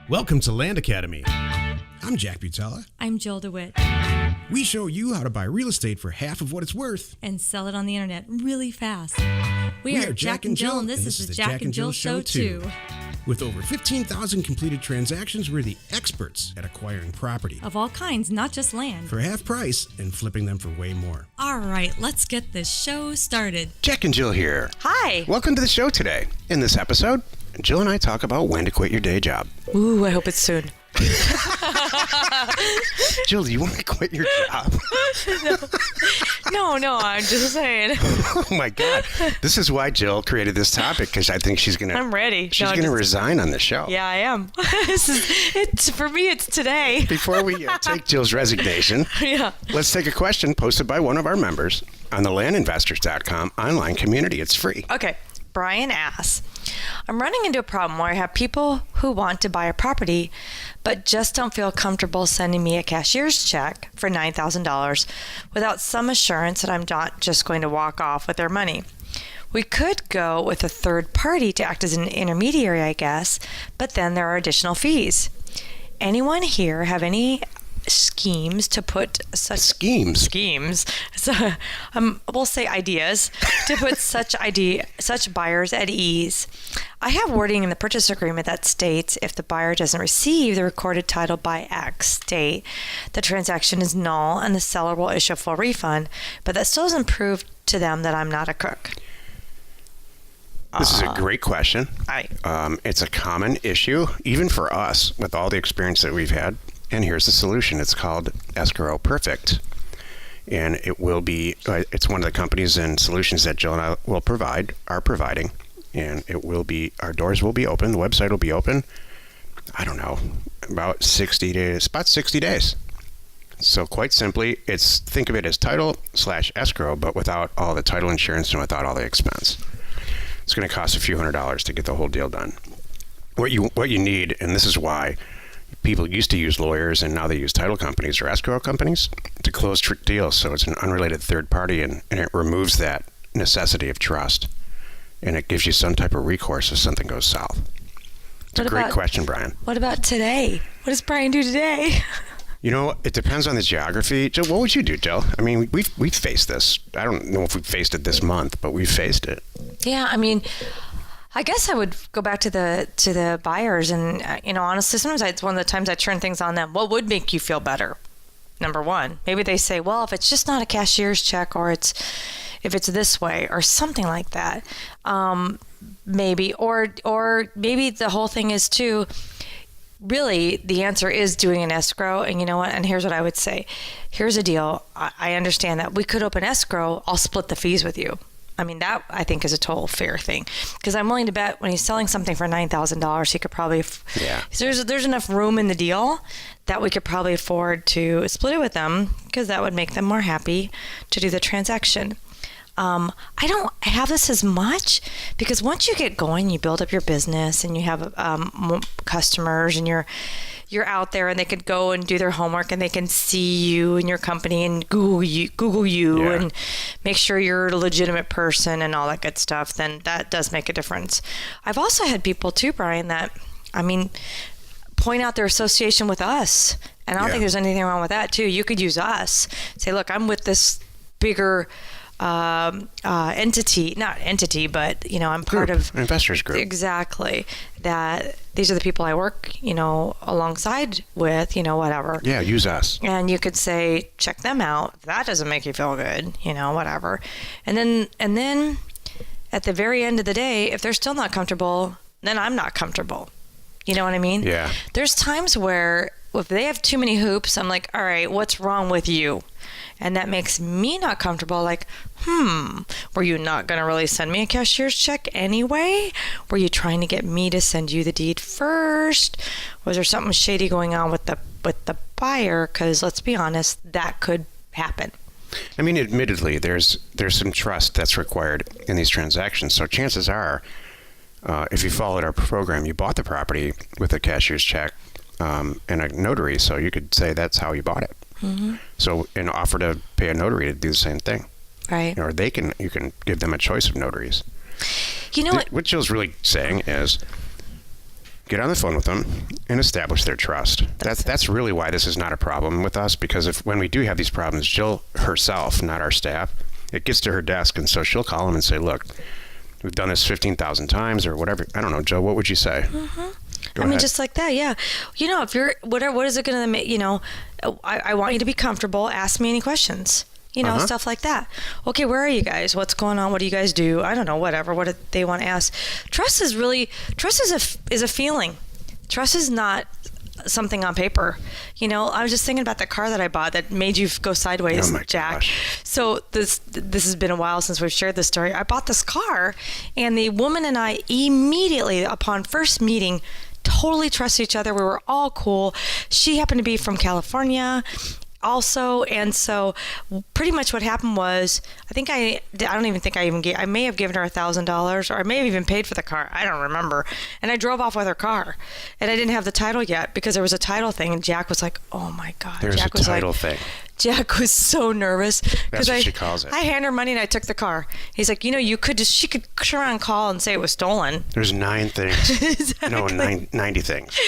Welcome to Land Academy. I'm Jack Butala. I'm Jill DeWit. We show you how to buy real estate for half of what it's worth. And sell it on the internet really fast. We are Jack and Jill, and this is the Jack and Jill Show too. With over 15,000 completed transactions, we're the experts at acquiring property. Of all kinds, not just land. For half price and flipping them for way more. All right, let's get this show started. Jack and Jill here. Hi. Welcome to the show today. In this episode, Jill and I talk about when to quit your day job. Ooh, I hope it's soon. Jill, do you want to quit your job? No, I'm just saying. Oh my God. This is why Jill created this topic, because I think she's going to... I'm ready. She's going to resign on the show. Yeah, I am. For me, it's today. Before we take Jill's resignation, let's take a question posted by one of our members on the landinvestors.com online community. It's free. Okay. Brian asks, I'm running into a problem where I have people who want to buy a property but just don't feel comfortable sending me a cashier's check for $9,000 without some assurance that I'm not just going to walk off with their money. We could go with a third party to act as an intermediary, I guess, but then there are additional fees. Anyone here have any schemes to put such schemes so we'll say ideas to put such buyers at ease? I have wording in the purchase agreement that states if the buyer doesn't receive the recorded title by X date, the transaction is null and the seller will issue a full refund, but that still doesn't prove to them that I'm not a crook. This is a great question. It's a common issue, even for us, with all the experience that we've had. And here's the solution. It's called Escrow Perfect. And it will be, it's one of the companies and solutions that Jill and I are providing. And it will be, our doors will be open. The website will be open, I don't know, about 60 days. So quite simply, think of it as title/escrow, but without all the title insurance and without all the expense. It's going to cost a few $100s to get the whole deal done. What you need, and this is why people used to use lawyers and now they use title companies or escrow companies to close trick deals. So it's an unrelated third party and it removes that necessity of trust. And it gives you some type of recourse if something goes south. It's a great question, Brian. What about today? What does Brian do today? You know, it depends on the geography. Jill, what would you do, Jill? I mean, we've faced this. I don't know if we've faced it this month, but we've faced it. Yeah, I mean, I guess I would go back to the buyers and, honestly, sometimes it's one of the times I turn things on them. What would make you feel better? Number one, maybe they say, well, if it's just not a cashier's check or if it's this way or something like that, maybe, or maybe the whole thing is too, really the answer is doing an escrow. And you know what? And here's what I would say. Here's a deal. I understand that we could open escrow. I'll split the fees with you. I mean, that I think is a total fair thing, because I'm willing to bet when he's selling something for $9,000, he could probably, there's enough room in the deal that we could probably afford to split it with them, because that would make them more happy to do the transaction. I don't have this as much because once you get going, you build up your business and you have customers and you're out there and they could go and do their homework and they can see you and your company and Google you and make sure you're a legitimate person and all that good stuff. Then that does make a difference. I've also had people too, Brian, point out their association with us. And I don't think there's anything wrong with that too. You could use us. Say, look, I'm with this bigger entity, not entity, but I'm part of investors group. Exactly. That these are the people I work, alongside with, whatever. Yeah, use us. And you could say, check them out. If that doesn't make you feel good, whatever. And then at the very end of the day, if they're still not comfortable, then I'm not comfortable. You know what I mean? Yeah. There's times where if they have too many hoops, I'm like, all right, what's wrong with you? And that makes me not comfortable. Like, were you not going to really send me a cashier's check anyway? Were you trying to get me to send you the deed first? Was there something shady going on with the buyer? Because let's be honest, that could happen. I mean, admittedly, there's some trust that's required in these transactions. So chances are, if you followed our program, you bought the property with a cashier's check and a notary. So you could say that's how you bought it. Mm-hmm. So, and offer to pay a notary to do the same thing. Right. Or you can give them a choice of notaries. You know what Jill's really saying is, get on the phone with them and establish their trust. That's really why this is not a problem with us, because when we do have these problems, Jill herself, not our staff, it gets to her desk, and so she'll call them and say, look, we've done this 15,000 times or whatever. I don't know, Jill, what would you say? I mean, just like that, yeah. If you're, what is it going to make, I want you to be comfortable. Ask me any questions, stuff like that. Okay, where are you guys? What's going on? What do you guguys do? I don't know, whatever. What do they want to ask? Trust is a feeling. Trust is not something on paper. I was just thinking about the car that I bought that made you go sideways, Jack. Gosh. So this has been a while since we've shared this story. I bought this car, and the woman and I immediately, upon first meeting, totally trust each other. We were all cool. She happened to be from California also, and so pretty much what happened was, I don't even think I may have given her $1,000, or I may have even paid for the car. I don't remember. And I drove off with her car, and I didn't have the title yet because there was a title thing, and Jack was like, "Oh my God!" There's Jack a was title thing. Jack was so nervous That's what she calls it. I handed her money and I took the car. He's like, she could turn around and call and say it was stolen. There's 9 things. Exactly. No, 90 things.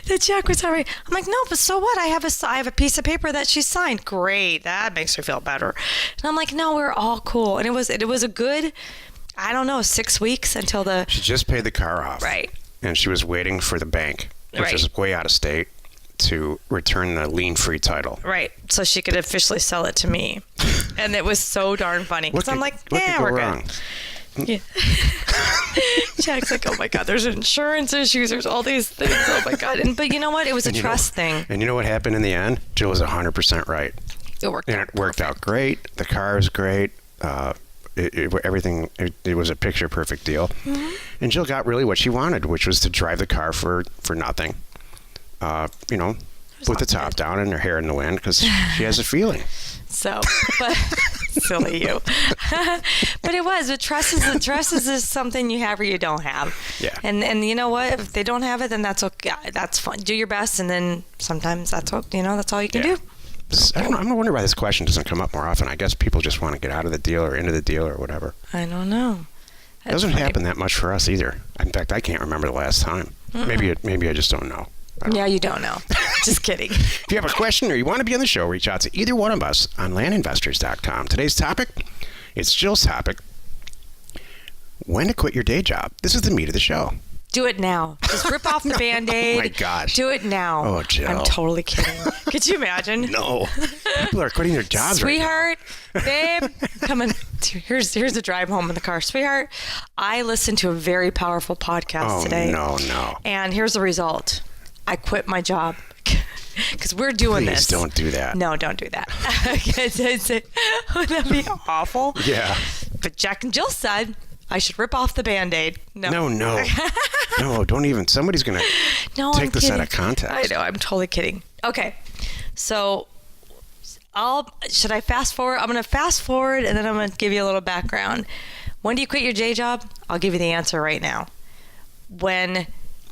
That Jack was sorry. I'm like, no, but so what? I have a piece of paper that she signed. Great, that makes her feel better. And I'm like, no, we're all cool. And it was a good, 6 weeks until She just paid the car off. Right. And she was waiting for the bank, which is way out of state, to return the lien-free title. Right. So she could officially sell it to me. And it was so darn funny. Because I'm like, we're wrong? Good. Yeah. Jack's like, oh my God, there's insurance issues. There's all these things. Oh my God. But you know what? It was a trust thing. And you know what happened in the end? Jill was 100% right. It worked out. And it worked out great. The car is great. Everything, it was a picture perfect deal. Mm-hmm. And Jill got really what she wanted, which was to drive the car for nothing. Put the top down and her hair in the wind because she has a feeling. So, but silly you. But it was. But trust is something you have or you don't have. Yeah. And you know what? If they don't have it, then that's okay. That's fine. Do your best, and then sometimes that's all you can do. I don't know. I'm wondering why this question doesn't come up more often. I guess people just want to get out of the deal or into the deal or whatever. I don't know. It doesn't happen that much for us either. In fact, I can't remember the last time. Mm-mm. Maybe I just don't know. You don't know. Just kidding. If you have a question or you want to be on the show, reach out to either one of us on landinvestors.com. Today's topic, it's Jill's topic, when to quit your day job. This is the meat of the show. Do it now. Just rip off the Band-Aid. Oh, my gosh. Do it now. Oh, Jill. I'm totally kidding. Could you imagine? No. People are quitting their jobs Sweetheart, babe, come on. Here's the drive home in the car. Sweetheart, I listened to a very powerful podcast today. No. And here's the result. I quit my job because we're doing this. Please don't do that. No, don't do that. Would that be awful? Yeah. But Jack and Jill said I should rip off the Band-Aid. No. No, don't even. Somebody's going to take this out of context. I know. I'm totally kidding. Okay. So should I fast forward? I'm going to fast forward and then I'm going to give you a little background. When do you quit your day job? I'll give you the answer right now. When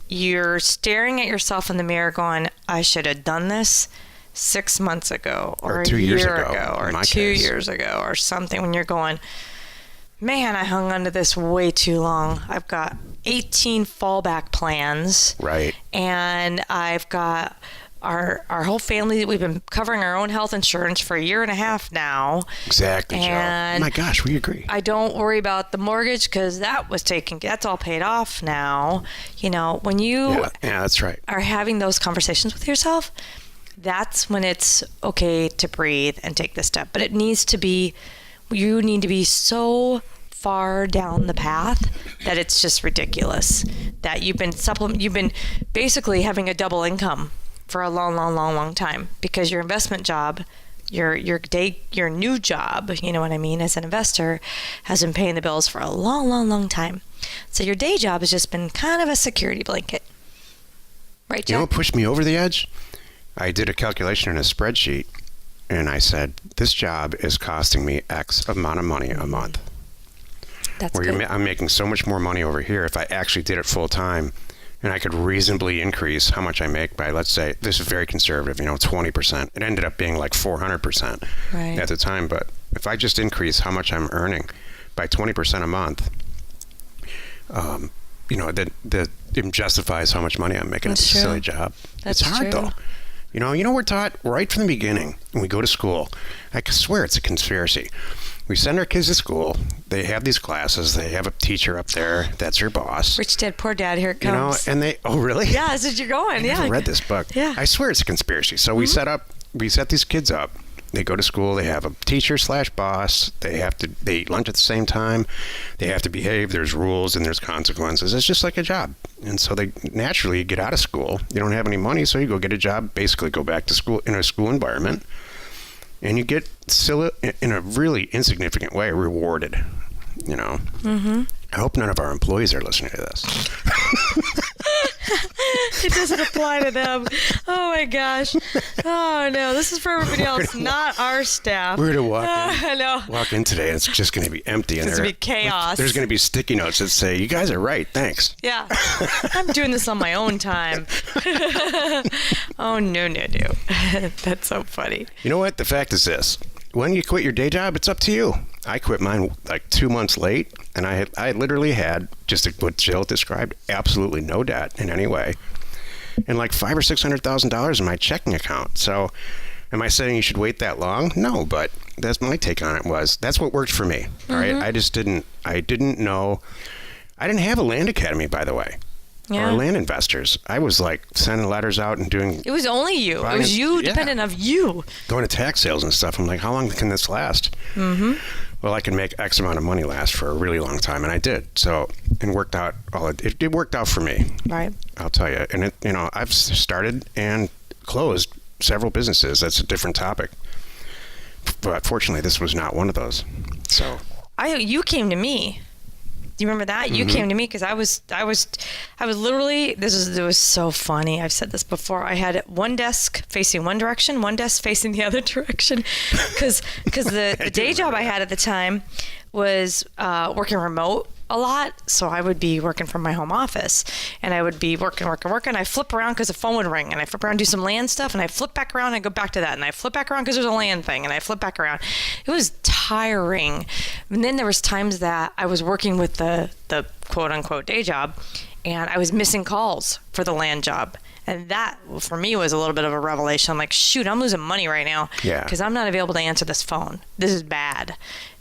you're staring at yourself in the mirror going, I should have done this 6 months ago or 2 years ago or 2 years ago or something, when you're going, man, I hung onto this way too long. I've got 18 fallback plans. Right. And I've got our whole family, we've been covering our own health insurance for 1.5 years now. Exactly, and Joe. Oh my gosh, we agree. I don't worry about the mortgage because that's all paid off now. When you yeah, that's right. are having those conversations with yourself, that's when it's okay to breathe and take the step. But you need to be so far down the path that it's just ridiculous that you've been basically having a double income for a long time because your investment job, your new job, you know what I mean, as an investor, has been paying the bills for a long time. So your day job has just been kind of a security blanket. Right, Jack? You know what pushed me over the edge? I did a calculation in a spreadsheet and I said, this job is costing me X amount of money a month. That's good. I'm making so much more money over here if I actually did it full time. And I could reasonably increase how much I make by, let's say, this is very conservative, 20%. It ended up being like 400% at the time. But if I just increase how much I'm earning by 20% a month, the even justifies how much money I'm making. That's it's a true. silly job. That's it's hard true. though. We're taught right from the beginning when we go to school. I swear it's a conspiracy. We send our kids to school. They have these classes. They have a teacher up there that's your boss. Rich Dad, Poor Dad, here it comes. And oh, really? Yeah, this is you're going. I Yeah. never read this book. Yeah. I swear it's a conspiracy. So we set these kids up. They go to school. They have a teacher/boss. They eat lunch at the same time. They have to behave. There's rules and there's consequences. It's just like a job. And so they naturally get out of school. You don't have any money, so you go get a job. Basically, go back to school in a school environment, and you get still in a really insignificant way rewarded. Mm-hmm. I hope none of our employees are listening to this. It doesn't apply to them. Oh my gosh. Oh no, this is for everybody else, not our staff. We're gonna I know. walk in today, and it's just gonna be empty. It's gonna be chaos. There's gonna be sticky notes that say, "You guys are right. Thanks." Yeah. I'm doing this on my own time. Oh no. That's so funny. You know what? The fact is this: when you quit your day job, it's up to you. I quit mine like 2 months late, and I literally had, just what Jill described, absolutely no debt in any way, and like $500,000 or $600,000 in my checking account. So, am I saying you should wait that long? No, but that's my take on it. That's what worked for me. All right, I didn't know. I didn't have a land academy, by the way. Yeah. Or land investors. I was like sending letters out and doing. It was only you. It was you, dependent of you. Going to tax sales and stuff. I'm like, how long can this last? Mm-hmm. Well, I can make X amount of money last for a really long time, and I did. So, and worked out. It worked out for me. Right. I'll tell you. And I've started and closed several businesses. That's a different topic. But fortunately, this was not one of those. So. You came to me. Do you remember that? You came to me because I was literally, it was so funny. I've said this before. I had one desk facing one direction, one desk facing the other direction, because the day job I had at the time was working remote a lot. So I would be working from my home office, and I would be working. I flip around because the phone would ring, and I flip around, do some land stuff, and I flip back around and go back to that, and I flip back around because there's a land thing, and I flip back around. It was tiring. And then there was times that I was working with the quote unquote day job, and I was missing calls for the land job. And that, for me, was a little bit of a revelation. I'm like, shoot, I'm losing money right now because I'm not available to answer this phone. This is bad,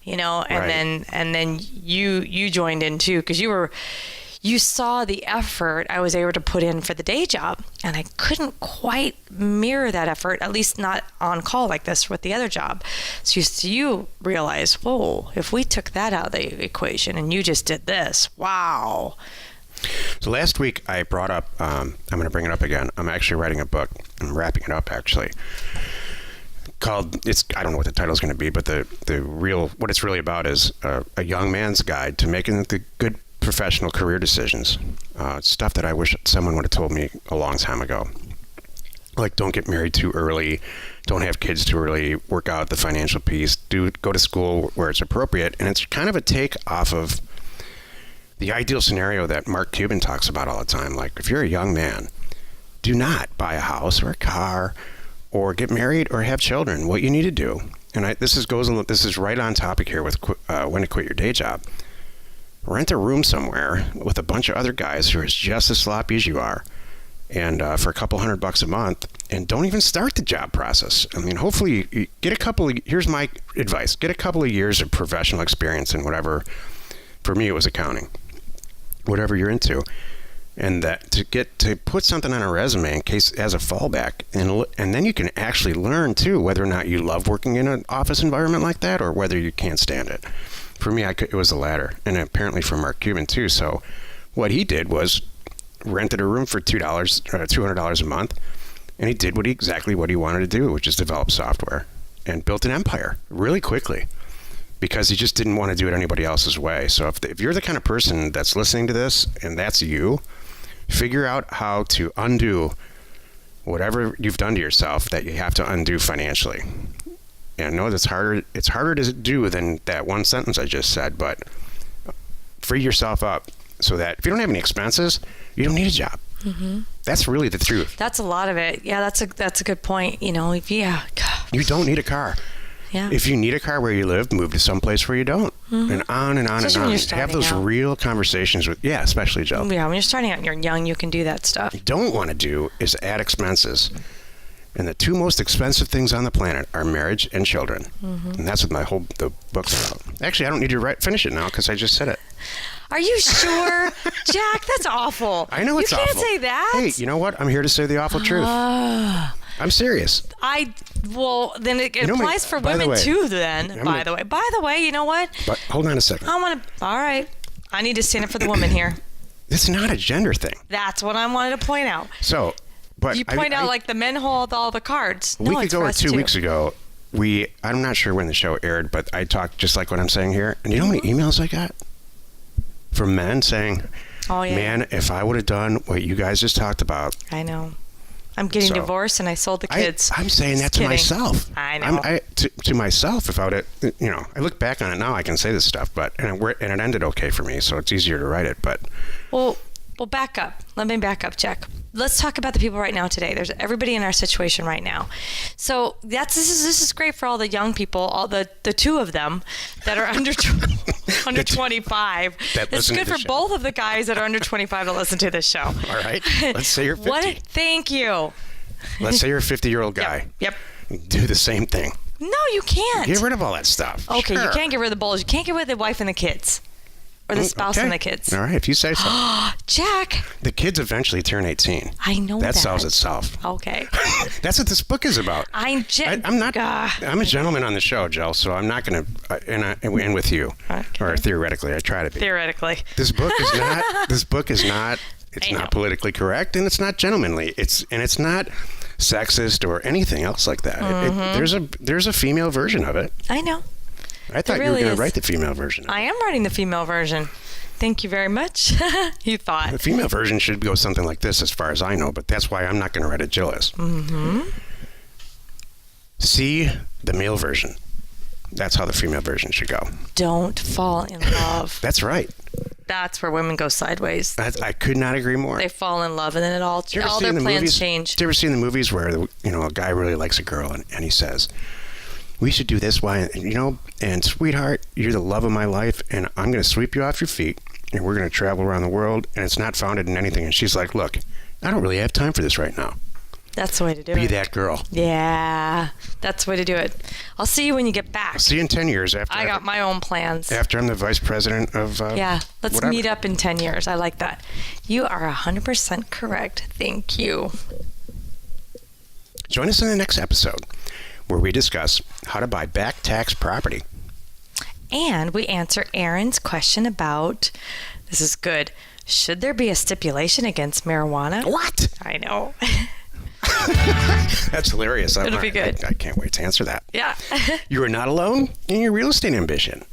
And right. then you joined in too, because you saw the effort I was able to put in for the day job, and I couldn't quite mirror that effort, at least not on call like this with the other job. So you realize, whoa, if we took that out of the equation and you just did this, wow. So last week I brought up, I'm going to bring it up again. I'm actually writing a book. I'm wrapping it up actually. I don't know what the title is going to be, but what it's really about is a young man's guide to making the good professional career decisions. Stuff that I wish someone would have told me a long time ago. Like, don't get married too early, don't have kids too early, work out the financial piece, go to school where it's appropriate. And it's kind of a take off of the ideal scenario that Mark Cuban talks about all the time. Like, if you're a young man, do not buy a house or a car or get married or have children. What you need to do, and this is right on topic here with when to quit your day job. Rent a room somewhere with a bunch of other guys who are just as sloppy as you are, and for a couple $100 a month, and don't even start the job process. I mean, hopefully you get here's my advice: get a couple of years of professional experience in whatever. For me, it was accounting. Whatever you're into, and that to put something on a resume in case as a fallback, and then you can actually learn too whether or not you love working in an office environment like that or whether you can't stand it. For me, it was the latter, and apparently for Mark Cuban too. So what he did was rented a room for $200 a month, and he did exactly what he wanted to do, which is develop software, and built an empire really quickly. Because he just didn't want to do it anybody else's way. So if you're the kind of person that's listening to this and that's you, figure out how to undo whatever you've done to yourself that you have to undo financially. And I know that's harder. It's harder to do than that one sentence I just said, but free yourself up so that if you don't have any expenses, you don't need a job. Mm-hmm. That's really the truth. That's a lot of it. Yeah, that's a good point. Yeah. You don't need a car. Yeah. If you need a car where you live, move to someplace where you don't. And on and on Especially when and you're on. Have starting those out. real conversations with, especially Jill. Yeah, when you're starting out and you're young, you can do that stuff. Don't want to do is add expenses. And the two most expensive things on the planet are marriage and children. And that's what the book's about. Actually, I don't need to finish it now because I just said it. Are you sure? Jack, that's awful. I know it's awful. You can't say that. Hey, you know what? I'm here to say the awful truth. I'm serious. Then it You know, applies for by the women way, too then, by the way, you know what? But hold on a second. all right. I need to stand up for the woman here. It's not a gender thing. That's what I wanted to point out. So, but You point out like the men hold all the cards. a week it's ago for or us 2 too. weeks ago, I'm not sure when the show aired, but I talked just like what I'm saying here. And you know how many emails I got from men saying, Oh, yeah. man, if I would have done what you guys just talked about. I know. I'm getting So, divorced and I sold the kids. I'm saying that Just to kidding. myself. I know. To myself, if I would have, I look back on it now, I can say this stuff, and it ended okay for me, so it's easier to write it. But Well, back up. Let me back up, Jack. Let's talk about the people right now today. There's everybody in our situation right now. So this is great for all the young people, all the two of them that are under 25. That It's listen to good the for show. both of the guys that are under 25 to listen to this show. all right, let's say you're 50. Thank you. Let's say you're a 50-year-old guy. Yep. Do the same thing. No, you can't. Get rid of all that stuff. Okay, you Sure. can't get rid of the bulls. You can't get rid of the wife and the kids. Or the spouse Okay. and the kids. All right, if you say so. Jack, The kids eventually turn 18. I know That that. solves itself. Okay. That's what this book is about. I'm not. I'm a gentleman on the show, Jill. So I'm not going to. And with you, Okay. or theoretically, I try to be. Theoretically. This book is not. This book is not. It's I know. not politically correct, and it's not gentlemanly. It's not sexist or anything else like that. There's a female version of it. I know. I thought you were really going is. to write the female version. I am writing the female version. Thank you very much. You thought. The female version should go something like this, as far as I know, but that's why I'm not going to write it, Jill is. See the male version. That's how the female version should go. Don't fall in love. That's right. That's where women go sideways. I could not agree more. They fall in love and then all You ever their seen the plans movies? change. Do you ever see in the movies where a guy really likes a girl and he says, "We should do this, why, and sweetheart, you're the love of my life, and I'm going to sweep you off your feet, and we're going to travel around the world, and it's not founded in anything." And she's like, "Look, I don't really have time for this right now. That's the way to do Be it. that girl. Yeah, that's the way to do it. I'll see you when you get back. See you in 10 years after I got my own plans. after I'm the vice president of Yeah, let's whatever. meet up in 10 years. I like that. You are 100% correct. Thank you. Join us in the next episode where we discuss how to buy back tax property. And we answer Aaron's question about, this is good, should there be a stipulation against marijuana? What? I know. That's hilarious. It'll be good. I can't wait to answer that. Yeah. You are not alone in your real estate ambition.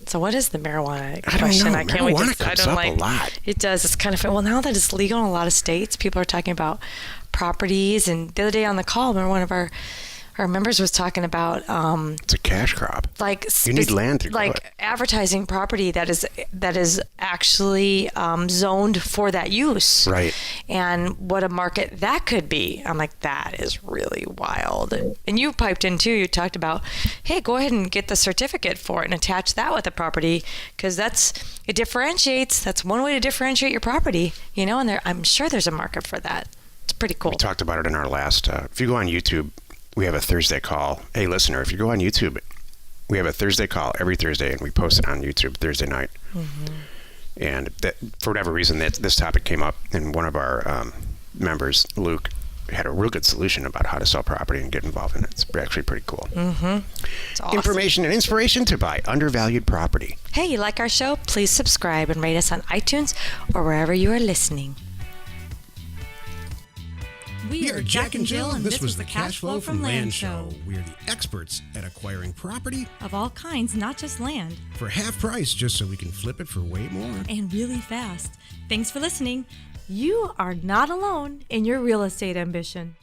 So what is the marijuana I don't question? know. I can't wait Marijuana to. comes up a lot. It does. It's kind of well now that it's legal in a lot of states. People are talking about properties, and the other day on the call, one of our members was talking about It's a cash crop. like You need land to grow like it. advertising property that is actually zoned for that use, Right. and what a market that could be. I'm like, that is really wild. And you piped in too. You talked about, hey, go ahead and get the certificate for it and attach that with the property, because it differentiates. That's one way to differentiate your property, and I'm sure there's a market for that. It's pretty cool. We talked about it in our last. If you go on YouTube, we have a Thursday call. Hey, listener, if you go on YouTube, we have a Thursday call every Thursday, and we post it on YouTube Thursday night. And that, for whatever reason, this topic came up, and one of our members, Luke, had a real good solution about how to sell property and get involved in it. It's actually pretty cool. It's awesome. Information and inspiration to buy undervalued property. Hey, you like our show? Please subscribe and rate us on iTunes or wherever you are listening. We are Jack and Jill, and this was the Cash Flow from Land Show. We are the experts at acquiring property Of all kinds, not just land, for half price just so we can flip it for way more. and really fast. Thanks for listening. You are not alone in your real estate ambition.